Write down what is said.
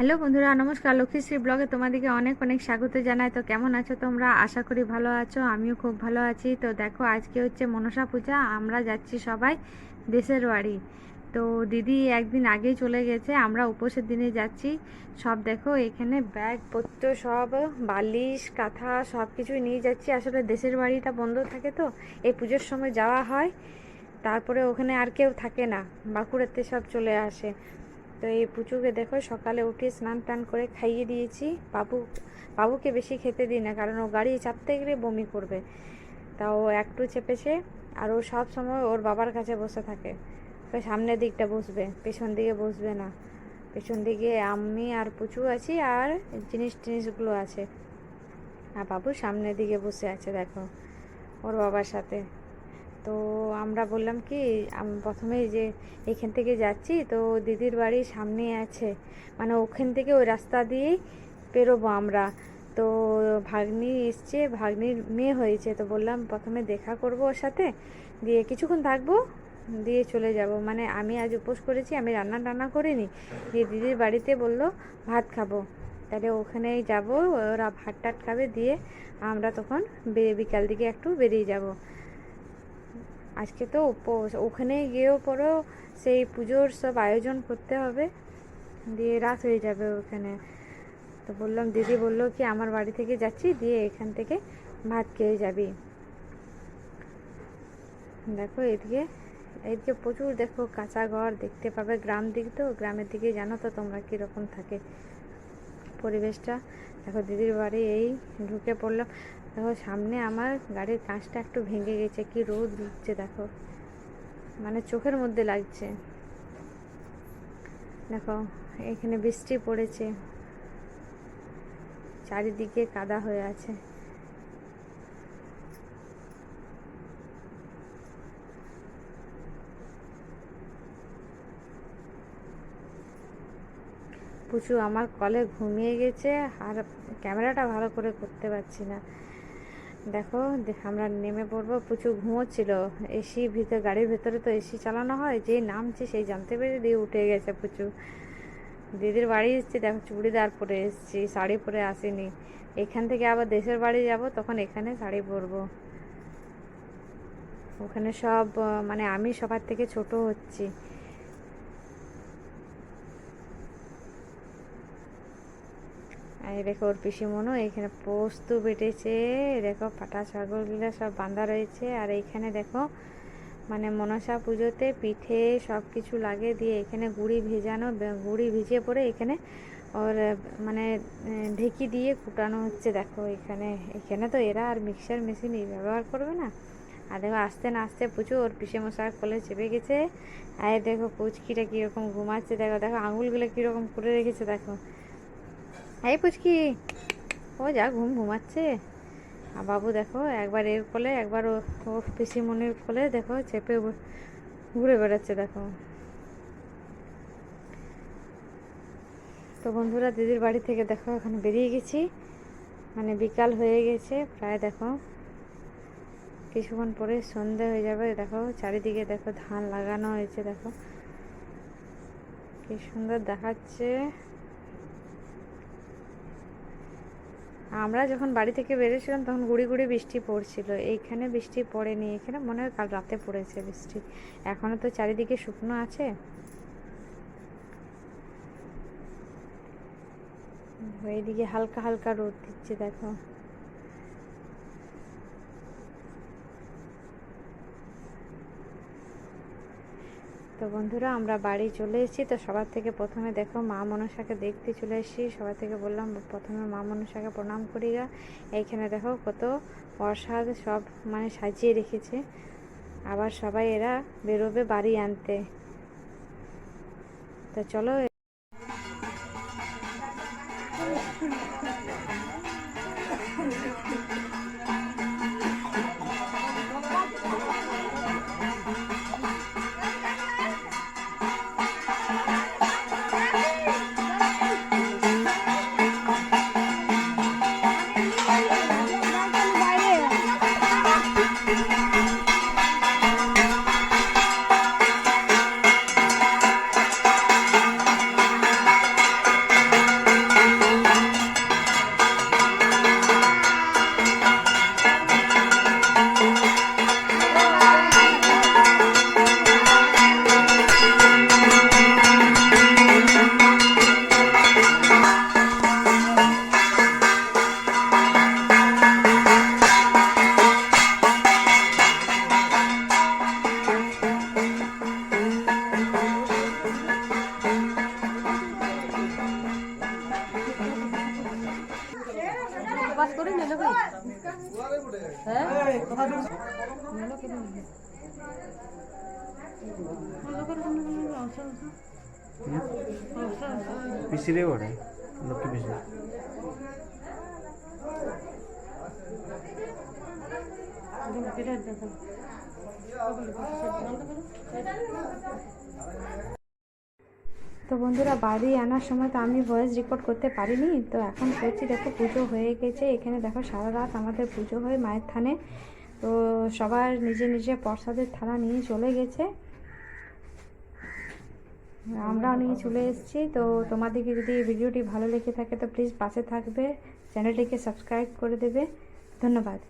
Hello বন্ধুরা, নমস্কার। লক্ষ্মীশ্রী ব্লগে তোমাদেরকে অনেক অনেক স্বাগত জানাই। তো কেমন আছো তোমরা? আশা করি ভালো আছো। আমিও খুব ভালো আছি। তো দেখো, আজকে হচ্ছে মনসা পূজা। আমরা যাচ্ছি সবাই দেশের বাড়ি। তো দিদি একদিন আগেই চলে গেছে, আমরা উপোসের দিনে যাচ্ছি। সব দেখো, এখানে ব্যাগপত্র সব, বালিশ কাঁথা সব কিছুই নিয়ে যাচ্ছি। আসলে দেশের বাড়িটা বন্ধ থাকে, তো এই পুজোর সময় যাওয়া হয়। তারপরে ওখানে আর কেউ থাকে না, বাঁকুড়াতে সব চলে আসে। তো এই পুচুকে দেখো, সকালে উঠে স্নান টান করে খাইয়ে দিয়েছি। বাবুকে বেশি খেতে দিই না, কারণ ও গাড়ি চাপতে গেলে বমি করবে। তাও একটু চেপেছে। আর ও সব সময় ওর বাবার কাছে বসে থাকে। তো সামনের দিকটা বসবে, পেছন দিকে বসবে না। পেছন দিকে আমি আর পুচু আছি, আর জিনিসগুলো আছে। আর বাবু সামনের দিকে বসে আছে দেখো, ওর বাবার সাথে। তো আমরা বললাম কি, প্রথমে যে এখান থেকে যাচ্ছি, তো দিদির বাড়ির সামনে আছে, মানে ওখান থেকে ওই রাস্তা দিয়েই পেরোবো আমরা। তো ভাগ্নি এসছে, ভাগ্নির মেয়ে হয়েছে, তো বললাম প্রথমে দেখা করব ওর সাথে, দিয়ে কিছুক্ষণ থাকবো, দিয়ে চলে যাব। মানে আমি আজ উপোস করেছি, আমি রান্না টান্না করিনি। দিয়ে দিদির বাড়িতে বললো ভাত খাবো, তাহলে ওখানেই যাব। ওরা ভাত টাত খাবে, দিয়ে আমরা তখন বিকাল দিকে একটু বেরিয়ে যাব। আজকে তো উপোস, ওখানে গিয়েও পরেও সেই পুজোর সব আয়োজন করতে হবে, দিয়ে রাত হয়ে যাবে ওখানে। তো বললাম, দিদি বললো কি আমার বাড়ি থেকে যাচ্ছি, দিয়ে এখান থেকে ভাত খেয়ে যাবি। দেখো এদিকে, এদিকে প্রচুর দেখো কাঁচা ঘর দেখতে পাবে। গ্রাম দিক তো, গ্রামের দিকে জানো তো তোমরা কীরকম থাকে পরিবেশটা। দেখো দিদির বাড়ি এই ঢুকে পড়লাম। দেখো সামনে আমার গাড়ির কাঁচটা একটু ভেঙে গেছে, কি রোদ দিচ্ছে দেখো, মানে চোখের মধ্যে লাগছে। দেখো এখানে বৃষ্টি পড়েছে, চারিদিকে কাদা হয়ে আছে। পুচু আমার কলে ঘুমিয়ে গেছে, আর ক্যামেরাটা ভালো করে করতে পারছি না। দেখো আমরা নেমে পড়বো। পুচু ঘুমোচ্ছিল এসি ভিতরে, গাড়ির ভেতরে তো এসি চালানো হয়, যেই নামছে সেই জানতে পেরে দিয়ে উঠে গেছে পুচু। দিদির বাড়ি এসেছি, দেখো চুড়িদার পরে এসেছি, শাড়ি পরে আসিনি। এখান থেকে আবার দেশের বাড়ি যাব, তখন এখানে শাড়ি পরবো। ওখানে সব মানে আমি সবার থেকে ছোট হচ্ছি। এই দেখো ওর পিসিমনু এখানে পোস্ত বেটেছে। দেখো পাটা ছাগলগুলো সব বাঁধা রয়েছে। আর এইখানে দেখো, মানে মনসা পুজোতে পিঠে সব কিছু লাগে, দিয়ে এখানে গুড়ি ভেজানো, গুড়ি ভিজিয়ে পরে এখানে ওর মানে ঢেকি দিয়ে কুটানো হচ্ছে। দেখো এখানে, এখানে তো এরা আর মিক্সার মেশিন ব্যবহার করবে না। আর দেখো আস্তে না আস্তে পুচু ওর পিসে মশার কোলে চেপে গেছে। আর দেখো পুচকিটা কীরকম ঘুমাচ্ছে, দেখো দেখো আঙুলগুলো কীরকম করে রেখেছে দেখো। এই পুচকি, ও যা ঘুমাচ্ছে। আর বাবু দেখো একবার এর কোলে, একবার ও পিসিমণির কোলে দেখো চেপে ঘুরে বেড়াচ্ছে দেখো। তো বন্ধুরা, দিদির বাড়ি থেকে দেখো এখন বেরিয়ে গেছি, মানে বিকাল হয়ে গেছে প্রায়। দেখো কিছুক্ষণ পরে সন্ধে হয়ে যাবে। দেখো চারিদিকে দেখো ধান লাগানো হয়েছে, দেখো কি সুন্দর দেখাচ্ছে। আমরা যখন বাড়ি থেকে বেরিয়েছিলাম তখন গুড়ি গুড়ি বৃষ্টি পড়ছিল, এইখানে বৃষ্টি পড়েনি। এখানে মনে হয় কাল রাতে পড়েছে বৃষ্টি, এখনো তো চারিদিকে শুকনো আছে। এইদিকে হালকা হালকা রোদ দিচ্ছে দেখো। তো বন্ধুরা, আমরা বাড়ি চলে এসেছি। তো সবার থেকে প্রথমে দেখো মা মনসাকে দেখতে চলে এসেছি। সবার থেকে বললাম প্রথমে মা মনসাকে প্রণাম করি গা। এইখানে দেখো কত প্রসাদ সব মানে সাজিয়ে রেখেছে। আবার সবাই এরা বেরোবে বাড়ি আনতে। তো চলো। পাস করি নেলো কি হ্যাঁ পিসিরে ওরে লক্ষ্মী পিসি তো বন্ধুরা বাড়ি আনার সময় তো আমি ভয়েস রেকর্ড করতে পারিনি, তো এখন করছি। দেখো পুজো হয়ে গেছে, এখানে দেখো সারা রাত আমাদের পুজো হয় মায়ের থানে। তো সবার নিজে নিজে প্রসাদের থালা নিয়ে চলে গেছে, আমরাও নিয়ে চলে এসেছি। তো তোমাদেরকে যদি ভিডিওটি ভালো লেগে থাকে তো প্লিজ পাশে থাকবে, চ্যানেলটিকে সাবস্ক্রাইব করে দেবে। ধন্যবাদ।